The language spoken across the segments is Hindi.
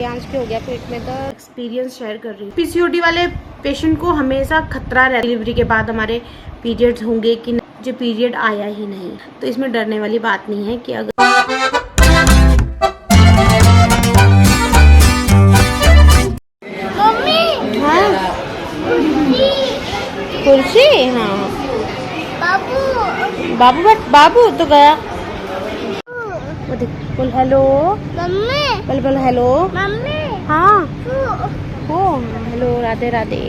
आज के हो गया पेट में दर्द। एक्सपीरियंस शेयर कर रही हूँ। पीसीओडी वाले पेशेंट को हमेशा खतरा रहता है डिलीवरी के बाद हमारे पीरियड्स होंगे कि नहीं। जो पीरियड आया ही नहीं तो इसमें डरने वाली बात नहीं है कि अगर हाँ कुर्सी हाँ बाबू बाबू तो गया। बोल हेलो मम्मी। बोल हेलो मम्मी। हाँ हो hello Radhe Radhe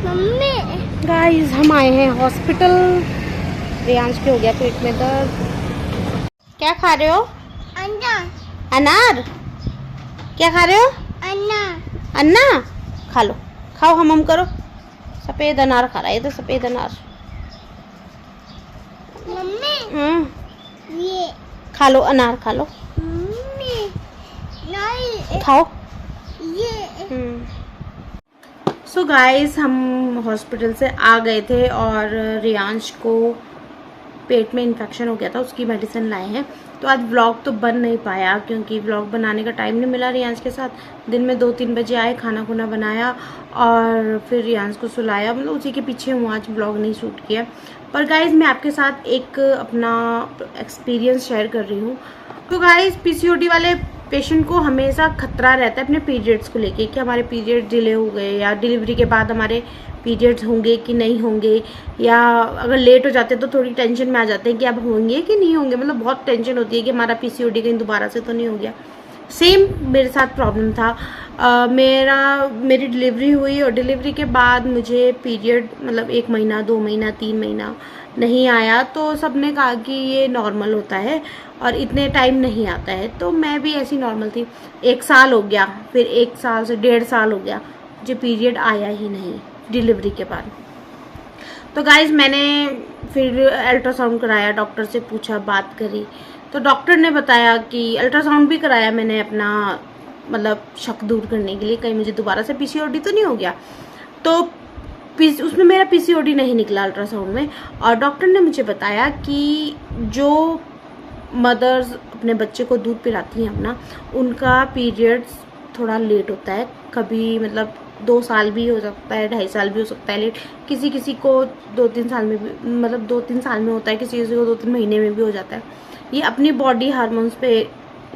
mummy. Guys हम आए हैं हॉस्पिटल। रियांश के हो गया पेट में दर्द। क्या खा रहे हो? अनार। क्या खा रहे हो? अन्ना खा लो। खाओ हम करो। सफेद अनार खा रहा है ये तो सफेद अनार। मम्मी ये खा लो अनार खा लो। मम्मी नहीं खाओ ये। सो गाइस हम हॉस्पिटल से आ गए थे और रियांश को पेट में इन्फेक्शन हो गया था, उसकी मेडिसिन लाए हैं। तो आज व्लॉग तो बन नहीं पाया क्योंकि व्लॉग बनाने का टाइम नहीं मिला रियांश के साथ। दिन में 2-3 बजे आए, खाना खुना बनाया और फिर रियांश को सुलाया, मतलब उसी के पीछे हूँ। आज व्लॉग नहीं शूट किया। पर गाइज मैं आपके साथ एक अपना एक्सपीरियंस शेयर कर रही हूँ। तो गाइज पीसीओडी वाले पेशेंट को हमेशा खतरा रहता है अपने पीरियड्स को लेके कि हमारे पीरियड डिले हो गए या डिलीवरी के बाद हमारे पीरियड्स होंगे कि नहीं होंगे, या अगर लेट हो जाते तो थोड़ी टेंशन में आ जाते हैं कि अब होंगे कि नहीं होंगे। मतलब बहुत टेंशन होती है कि हमारा पीसीओडी कहीं दोबारा से तो नहीं हो गया। सेम मेरे साथ प्रॉब्लम था। मेरी डिलीवरी हुई और डिलीवरी के बाद मुझे पीरियड मतलब 1 महीना 2 महीना 3 महीना नहीं आया। तो सबने कहा कि ये नॉर्मल होता है और इतने टाइम नहीं आता है। तो मैं भी ऐसी नॉर्मल थी। 1 साल हो गया, फिर 1 साल से 1.5 साल हो गया मुझे पीरियड आया ही नहीं डिलीवरी के बाद। तो गाइज मैंने फिर अल्ट्रासाउंड कराया, डॉक्टर से पूछा, बात करी तो डॉक्टर ने बताया कि अल्ट्रासाउंड भी कराया मैंने अपना मतलब शक दूर करने के लिए कहीं मुझे दोबारा से पीसीओडी तो नहीं हो गया। तो उसमें मेरा पीसीओडी नहीं निकला अल्ट्रासाउंड में। और डॉक्टर ने मुझे बताया कि जो मदर्स अपने बच्चे को दूध पिलाती हैं अपना, उनका पीरियड्स थोड़ा लेट होता है। कभी मतलब 2 साल भी हो सकता है, 2.5 साल भी हो सकता है लेट। किसी को 2-3 साल में भी, मतलब 2-3 साल में होता है, किसी को 2-3 महीने में भी हो जाता है। ये अपनी बॉडी हार्मोन्स पे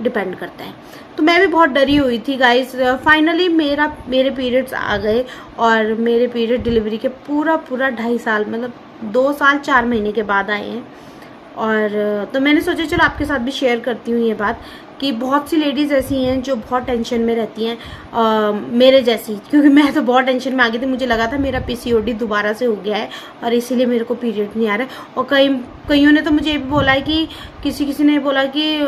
डिपेंड करता है। तो मैं भी बहुत डरी हुई थी गाइस। फाइनली मेरे पीरियड्स आ गए और मेरे पीरियड डिलीवरी के पूरा 2.5 साल मतलब 2 साल 4 महीने के बाद आए हैं। और तो मैंने सोचा चलो आपके साथ भी शेयर करती हूँ ये बात कि बहुत सी लेडीज़ ऐसी हैं जो बहुत टेंशन में रहती हैं मेरे जैसी। क्योंकि मैं तो बहुत टेंशन में आ गई थी। मुझे लगा था मेरा पीसीओडी दोबारा से हो गया है और इसीलिए मेरे को पीरियड नहीं आ रहा है। और कईयों ने तो मुझे ये भी बोला है कि किसी ने बोला कि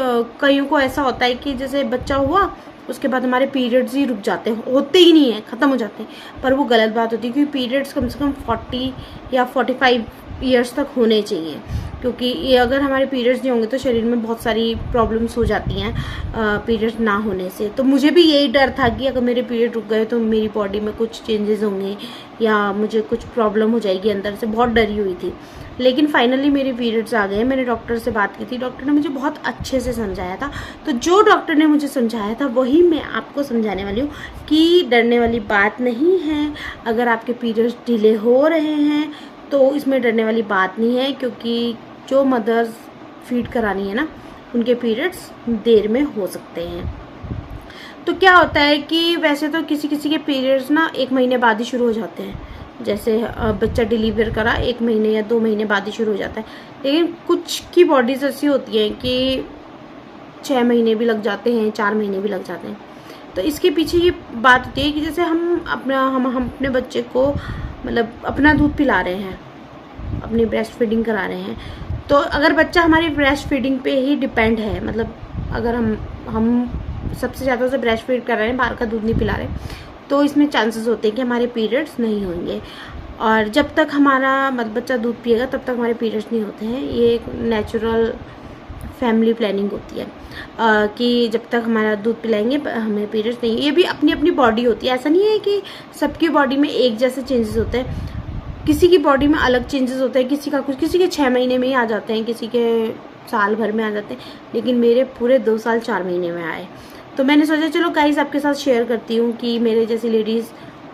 कईयों को ऐसा होता है कि जैसे बच्चा हुआ उसके बाद हमारे पीरियड्स ही रुक जाते हैं, होते ही नहीं है, ख़त्म हो जाते हैं। पर वो गलत बात होती है क्योंकि पीरियड्स कम से कम 40 या 45 ईयर्स तक होने चाहिए। क्योंकि ये अगर हमारे पीरियड्स नहीं होंगे तो शरीर में बहुत सारी प्रॉब्लम्स हो जाती हैं पीरियड्स ना होने से। तो मुझे भी यही डर था कि अगर मेरे पीरियड रुक गए तो मेरी बॉडी में कुछ चेंजेस होंगे या मुझे कुछ प्रॉब्लम हो जाएगी अंदर से। बहुत डरी हुई थी। लेकिन फाइनली मेरे पीरियड्स आ गए। मैंने डॉक्टर से बात की थी, डॉक्टर ने मुझे बहुत अच्छे से समझाया था। तो जो डॉक्टर ने मुझे समझाया था वही मैं आपको समझाने वाली हूँ कि डरने वाली बात नहीं है। अगर आपके पीरियड्स डिले हो रहे हैं तो इसमें डरने वाली बात नहीं है, क्योंकि जो मदर्स फीड करानी है ना उनके पीरियड्स देर में हो सकते हैं। तो क्या होता है कि वैसे तो किसी के पीरियड्स ना 1 महीने बाद ही शुरू हो जाते हैं। जैसे बच्चा डिलीवर करा 1 महीने या 2 महीने बाद ही शुरू हो जाता है। लेकिन कुछ की बॉडीज ऐसी होती हैं कि 6 महीने भी लग जाते हैं, 4 महीने भी लग जाते हैं। तो इसके पीछे ये बात होती है कि जैसे हम अपने बच्चे को मतलब अपना दूध पिला रहे हैं, अपनी ब्रेस्ट फीडिंग करा रहे हैं। तो अगर बच्चा हमारी ब्रेस्ट फीडिंग पे ही डिपेंड है, मतलब अगर हम सबसे ज़्यादा उसे ब्रेस्ट फीड कर रहे हैं, बाहर का दूध नहीं पिला रहे, तो इसमें चांसेस होते हैं कि हमारे पीरियड्स नहीं होंगे। और जब तक हमारा मतलब बच्चा दूध पिएगा तब तक हमारे पीरियड्स नहीं होते हैं। ये एक नेचुरल फैमिली प्लानिंग होती है कि जब तक हमारा दूध पिलाएंगे हमें पीरियड्स नहीं। ये भी अपनी अपनी बॉडी होती है। ऐसा नहीं है कि सबकी बॉडी में एक जैसे चेंजेस होते हैं। किसी की बॉडी में अलग चेंजेस होते हैं। किसी के 6 महीने में ही आ जाते हैं, किसी के साल भर में आ जाते हैं। लेकिन मेरे पूरे 2 साल 4 महीने में आए। तो मैंने सोचा चलो गाइस आपके साथ शेयर करती हूँ कि मेरे जैसी लेडीज़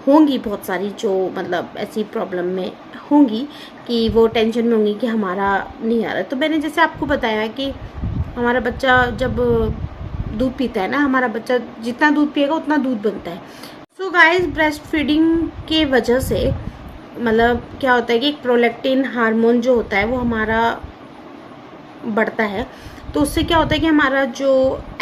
होंगी बहुत सारी जो मतलब ऐसी प्रॉब्लम में होंगी कि वो टेंशन में होंगी कि हमारा नहीं आ रहा। तो मैंने जैसे आपको बताया कि हमारा बच्चा जब दूध पीता है ना, हमारा बच्चा जितना दूध पिएगा उतना दूध बनता है। सो गाइस ब्रेस्ट फीडिंग के वजह से मतलब क्या होता है कि एक प्रोलैक्टिन हार्मोन जो होता है वो हमारा बढ़ता है। तो उससे क्या होता है कि हमारा जो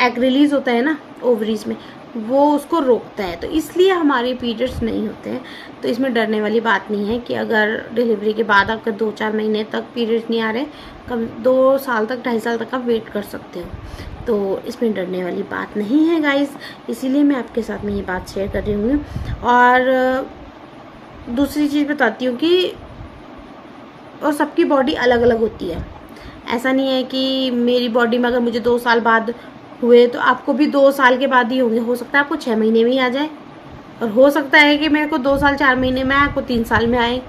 एग रिलीज होता है ना ओवरीज में, वो उसको रोकता है। तो इसलिए हमारे पीरियड्स नहीं होते हैं। तो इसमें डरने वाली बात नहीं है कि अगर डिलीवरी के बाद आपका 2-4 महीने तक पीरियड्स नहीं आ रहे, कम 2 साल तक 2.5 साल तक आप वेट कर सकते हो। तो इसमें डरने वाली बात नहीं है गाइस, इसीलिए मैं आपके साथ में ये बात शेयर कर रही हूँ। और दूसरी चीज़ बताती हूँ कि और सबकी बॉडी अलग अलग होती है। ऐसा नहीं है कि मेरी बॉडी में अगर मुझे 2 साल बाद हुए तो आपको भी 2 साल के बाद ही होंगे। हो सकता है आपको 6 महीने में ही आ जाए, और हो सकता है कि मेरे को 2 साल 4 महीने में आए, आपको 3 साल में आए।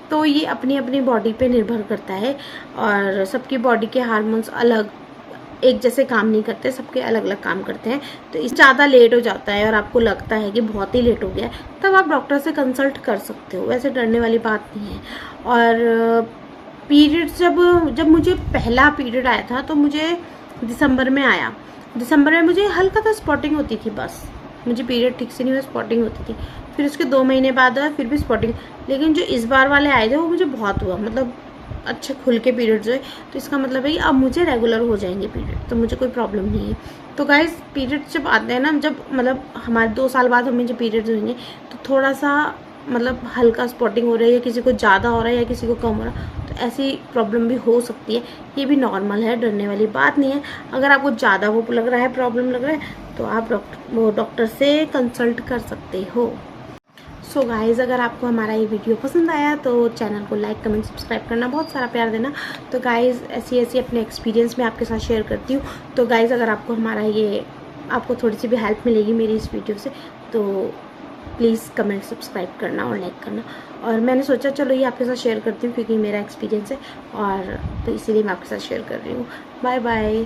तो ये अपनी अपनी बॉडी पे निर्भर करता है, और सबकी बॉडी के हार्मोन्स अलग एक जैसे काम नहीं करते, सबके अलग अलग काम करते हैं। तो इस ज़्यादा लेट हो जाता है और आपको लगता है कि बहुत ही लेट हो गया, तब आप डॉक्टर से कंसल्ट कर सकते हो। वैसे डरने वाली बात नहीं है। और पीरियड्स जब मुझे पहला पीरियड आया था तो मुझे दिसंबर में आया। दिसंबर में मुझे हल्का सा स्पॉटिंग होती थी, बस मुझे पीरियड ठीक से नहीं हुआ, स्पॉटिंग होती थी। फिर उसके 2 महीने बाद आया, फिर भी स्पॉटिंग। लेकिन जो इस बार वाले आए थे वो मुझे बहुत हुआ, मतलब अच्छे खुल के पीरियड्स हुए। तो इसका मतलब है कि अब मुझे रेगुलर हो जाएंगे पीरियड, तो मुझे कोई प्रॉब्लम नहीं है। तो गाइस पीरियड्स जब आते हैं ना, जब मतलब हमारे 2 साल बाद हमें जब पीरियड्स होंगे तो थोड़ा सा मतलब हल्का स्पॉटिंग हो रहा है, या किसी को ज़्यादा हो रहा है या किसी को कम हो रहा है, तो ऐसी प्रॉब्लम भी हो सकती है। ये भी नॉर्मल है, डरने वाली बात नहीं है। अगर आपको ज़्यादा वो लग रहा है, प्रॉब्लम लग रहा है, तो आप डॉक्टर से कंसल्ट कर सकते हो। सो गाइज़ अगर आपको हमारा ये वीडियो पसंद आया तो चैनल को लाइक कमेंट सब्सक्राइब करना, बहुत सारा प्यार देना। तो गाइज़ ऐसी अपने एक्सपीरियंस में आपके साथ शेयर करती हूँ। तो गाइज़ अगर आपको हमारा ये आपको थोड़ी सी भी हेल्प मिलेगी मेरी इस वीडियो से, तो प्लीज़ कमेंट सब्सक्राइब करना और लाइक करना। और मैंने सोचा चलो ये आपके साथ शेयर करती हूँ क्योंकि मेरा एक्सपीरियंस है, और तो इसीलिए मैं आपके साथ शेयर कर रही हूँ। Bye bye.